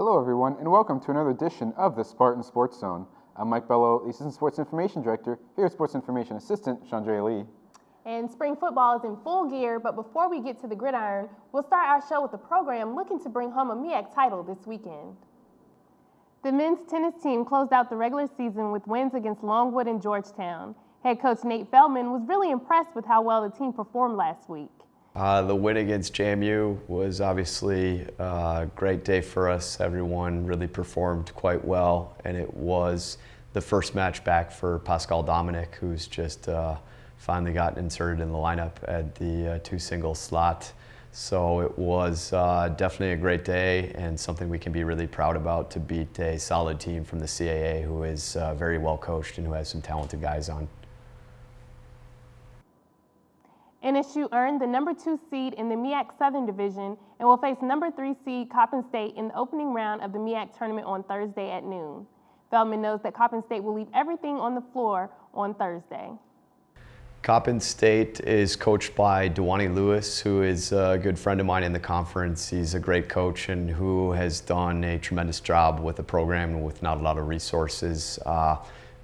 Hello everyone, and welcome to another edition of the Spartan Sports Zone. I'm Mike Bello, the Assistant Sports Information Director, here at Sports Information Assistant, Chandra Lee. And spring football is in full gear, but before we get to the gridiron, we'll start our show with a program looking to bring home a MEAC title this weekend. The men's tennis team closed out the regular season with wins against Longwood and Georgetown. Head coach Nate Feldman was really impressed with how well the team performed last week. The win against JMU was obviously a great day for us. Everyone really performed quite well, and it was the first match back for Pascal Dominic, who's just finally got inserted in the lineup at the two single slot. So it was definitely a great day and something we can be really proud about, to beat a solid team from the CAA who is very well coached and who has some talented guys on. NSU earned the number 2 seed in the MEAC Southern Division and will face number 3 seed Coppin State in the opening round of the MEAC tournament on Thursday at noon. Feldman knows that Coppin State will leave everything on the floor on Thursday. Coppin State is coached by Dewani Lewis, who is a good friend of mine in the conference. He's a great coach and who has done a tremendous job with the program with not a lot of resources.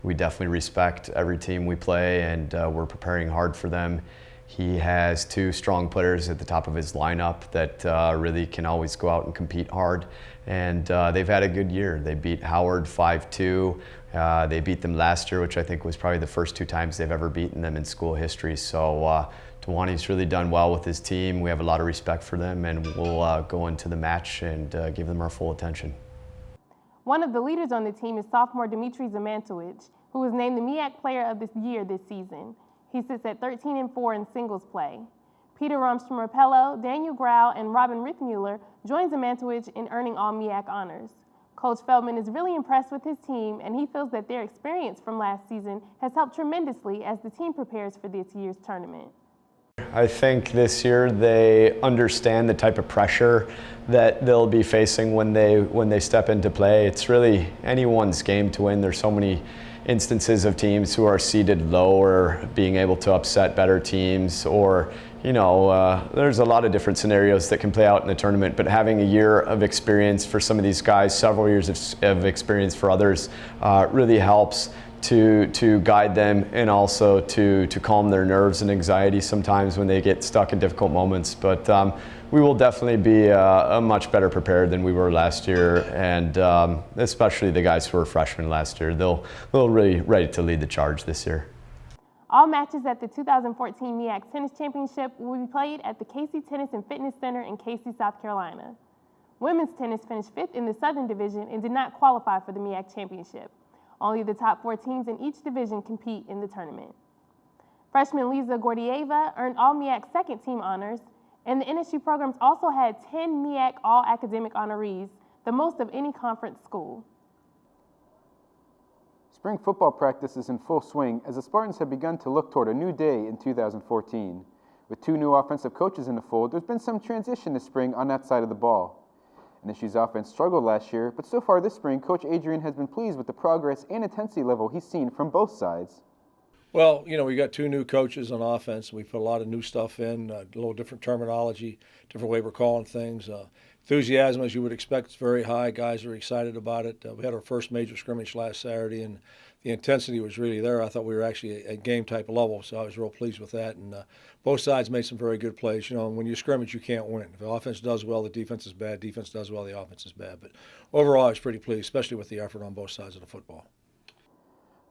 We definitely respect every team we play, and we're preparing hard for them. He has 2 strong players at the top of his lineup that really can always go out and compete hard. And they've had a good year. They beat Howard 5-2. They beat them last year, which I think was probably the first 2 times they've ever beaten them in school history. So Dewani's really done well with his team. We have a lot of respect for them, and we'll go into the match and give them our full attention. One of the leaders on the team is sophomore Dmitri Zemanta, who was named the MEAC Player of the Year this season. He sits at 13-4 in singles play. Peter Romstrom-Rapello, Daniel Grau, and Robin Rickmuller joined Zemanta in earning all MEAC honors. Coach Feldman is really impressed with his team, and he feels that their experience from last season has helped tremendously as the team prepares for this year's tournament. I think this year they understand the type of pressure that they'll be facing when they step into play. It's really anyone's game to win. There's so many instances of teams who are seated lower being able to upset better teams, or there's a lot of different scenarios that can play out in the tournament, but having a year of experience for some of these guys, several years of experience for others, really helps to guide them, and also to calm their nerves and anxiety sometimes when they get stuck in difficult moments. But we will definitely be much better prepared than we were last year, and especially the guys who were freshmen last year. They'll really ready to lead the charge this year. All matches at the 2014 MEAC Tennis Championship will be played at the Casey Tennis and Fitness Center in Casey, South Carolina. Women's tennis finished 5th in the Southern Division and did not qualify for the MEAC Championship. Only the top 4 teams in each division compete in the tournament. Freshman Liza Gordieva earned all MEAC second team honors, and the NSU programs also had 10 MEAC all-academic honorees, the most of any conference school. Spring football practice is in full swing as the Spartans have begun to look toward a new day in 2014. With 2 new offensive coaches in the fold, there's been some transition this spring on that side of the ball. NSU's offense struggled last year, but so far this spring, Coach Adrian has been pleased with the progress and intensity level he's seen from both sides. Well, we got 2 new coaches on offense. We put a lot of new stuff in, a little different terminology, different way we're calling things. Enthusiasm, as you would expect, is very high. Guys are excited about it. We had our first major scrimmage last Saturday, and the intensity was really there. I thought we were actually at game type level, so I was real pleased with that. And both sides made some very good plays. When you scrimmage, you can't win. If the offense does well, the defense is bad. Defense does well, the offense is bad. But overall, I was pretty pleased, especially with the effort on both sides of the football.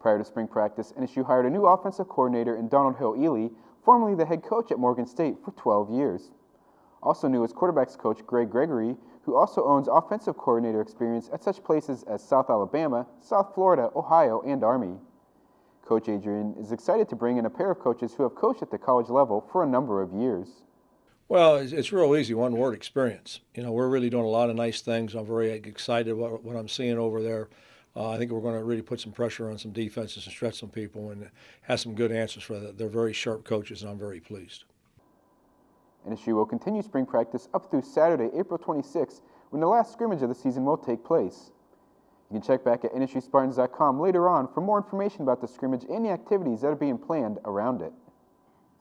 Prior to spring practice, NSU hired a new offensive coordinator in Donald Hill-Ely, formerly the head coach at Morgan State for 12 years. Also new is quarterbacks coach Greg Gregory, who also owns offensive coordinator experience at such places as South Alabama, South Florida, Ohio, and Army. Coach Adrian is excited to bring in a pair of coaches who have coached at the college level for a number of years. Well, it's real easy, one word: experience. We're really doing a lot of nice things. I'm very excited about what I'm seeing over there. I think we're going to really put some pressure on some defenses and stretch some people, and have some good answers for that. They're very sharp coaches, and I'm very pleased. NSU will continue spring practice up through Saturday, April 26th, when the last scrimmage of the season will take place. You can check back at NSUSpartans.com later on for more information about the scrimmage and the activities that are being planned around it.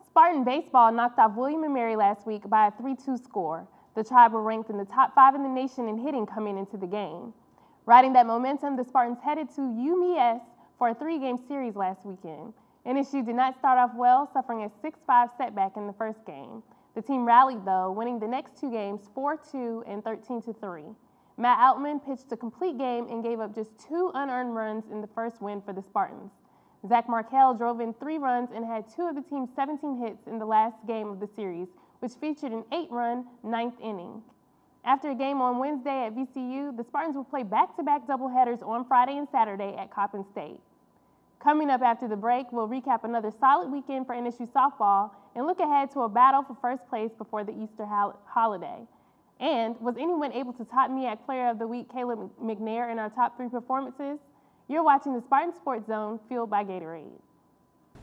Spartan Baseball knocked off William & Mary last week by a 3-2 score. The The Tribe were ranked in the top 5 in the nation in hitting coming into the game. Riding that momentum, the Spartans headed to MEAC for a 3-game series last weekend. NSU did not start off well, suffering a 6-5 setback in the first game. The team rallied, though, winning the next 2 games 4-2 and 13-3. Matt Outman pitched a complete game and gave up just 2 unearned runs in the first win for the Spartans. Zach Markell drove in 3 runs and had 2 of the team's 17 hits in the last game of the series, which featured an 8-run 9th inning. After a game on Wednesday at VCU, the Spartans will play back-to-back doubleheaders on Friday and Saturday at Coppin State. Coming up after the break, we'll recap another solid weekend for NSU softball and look ahead to a battle for first place before the Easter holiday. And was anyone able to top MEAC Player of the Week Kayla Mcnair in our top 3 performances? You're watching the Spartan Sports Zone, fueled by Gatorade.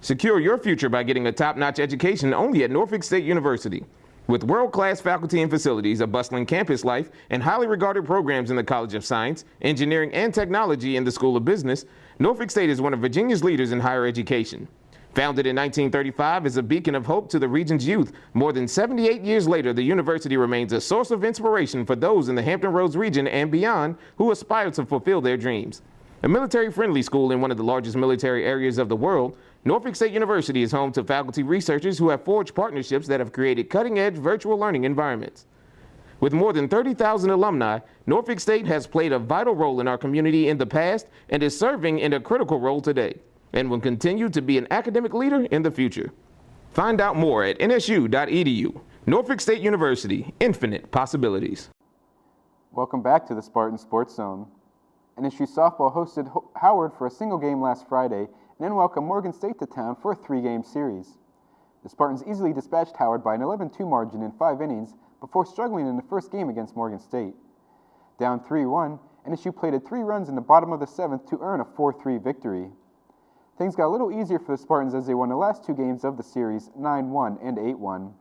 Secure your future by getting a top-notch education only at Norfolk State University. With world-class faculty and facilities, a bustling campus life, and highly regarded programs in the College of Science, Engineering, and Technology and the School of Business, Norfolk State is one of Virginia's leaders in higher education. Founded in 1935 as a beacon of hope to the region's youth, more than 78 years later, the university remains a source of inspiration for those in the Hampton Roads region and beyond who aspire to fulfill their dreams. A military-friendly school in one of the largest military areas of the world, Norfolk State University is home to faculty researchers who have forged partnerships that have created cutting-edge virtual learning environments. With more than 30,000 alumni, Norfolk State has played a vital role in our community in the past and is serving in a critical role today, and will continue to be an academic leader in the future. Find out more at nsu.edu. Norfolk State University, infinite possibilities. Welcome back to the Spartan Sports Zone. NSU softball hosted Howard for a single game last Friday and then welcomed Morgan State to town for a 3-game series. The Spartans easily dispatched Howard by an 11-2 margin in 5 innings before struggling in the first game against Morgan State. Down 3-1, NSU plated 3 runs in the bottom of the 7th to earn a 4-3 victory. Things got a little easier for the Spartans as they won the last 2 games of the series, 9-1 and 8-1.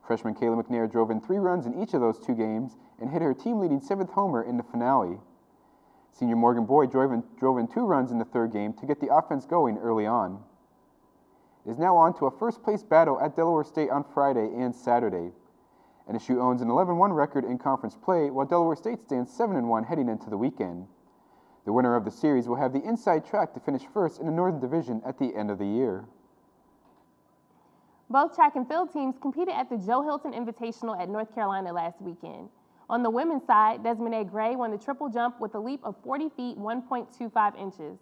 Freshman Kayla Mcnair drove in 3 runs in each of those 2 games and hit her team-leading 7th homer in the finale. Senior Morgan Boyd drove in 2 runs in the 3rd game to get the offense going early on. It is now on to a first-place battle at Delaware State on Friday and Saturday. NSU owns an 11-1 record in conference play, while Delaware State stands 7-1 heading into the weekend. The winner of the series will have the inside track to finish first in the Northern Division at the end of the year. Both track and field teams competed at the Joe Hilton Invitational at North Carolina last weekend. On the women's side, Desmond A. Gray won the triple jump with a leap of 40 feet, 1.25 inches.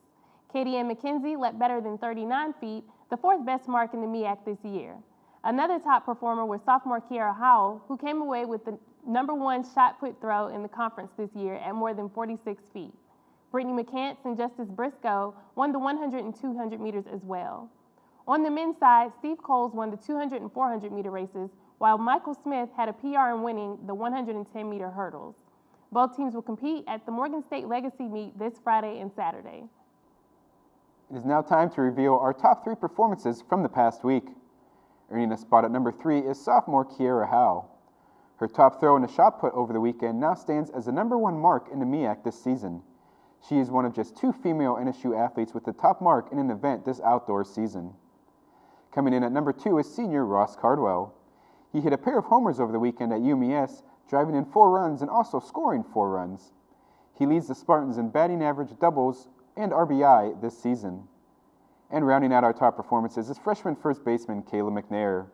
Katie Ann McKenzie leapt better than 39 feet, the 4th best mark in the MEAC this year. Another top performer was sophomore Kiara Howell, who came away with the #1 shot put throw in the conference this year at more than 46 feet. Brittany McCants and Justice Briscoe won the 100 and 200 meters as well. On the men's side, Steve Coles won the 200 and 400 meter races, while Michael Smith had a PR in winning the 110 meter hurdles. Both teams will compete at the Morgan State Legacy Meet this Friday and Saturday. It is now time to reveal our top 3 performances from the past week. Earning a spot at number 3 is sophomore Kiara Howell. Her top throw in a shot put over the weekend now stands as the #1 mark in the MEAC this season. She is one of just 2 female NSU athletes with the top mark in an event this outdoor season. Coming in at number 2 is senior Ross Cardwell. He hit a pair of homers over the weekend at UMES, driving in 4 runs and also scoring 4 runs. He leads the Spartans in batting average, doubles, and RBI this season. And rounding out our top performances is freshman first baseman Kayla Mcnair.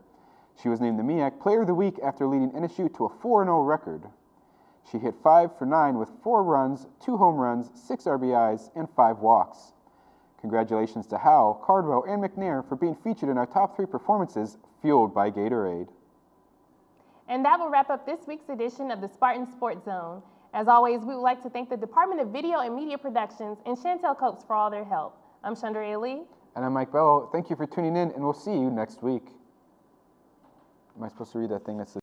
She was named the MEAC Player of the Week after leading NSU to a 4-0 record. She hit 5 for 9 with 4 runs, 2 home runs, 6 RBIs, and 5 walks. Congratulations to Howell, Cardwell, and McNair for being featured in our top 3 performances, fueled by Gatorade. And that will wrap up this week's edition of the Spartan Sports Zone. As always, we would like to thank the Department of Video and Media Productions and Chantel Copes for all their help. I'm Chandra Lee. And I'm Mike Bello. Thank you for tuning in, and we'll see you next week. Am I supposed to read that thing that's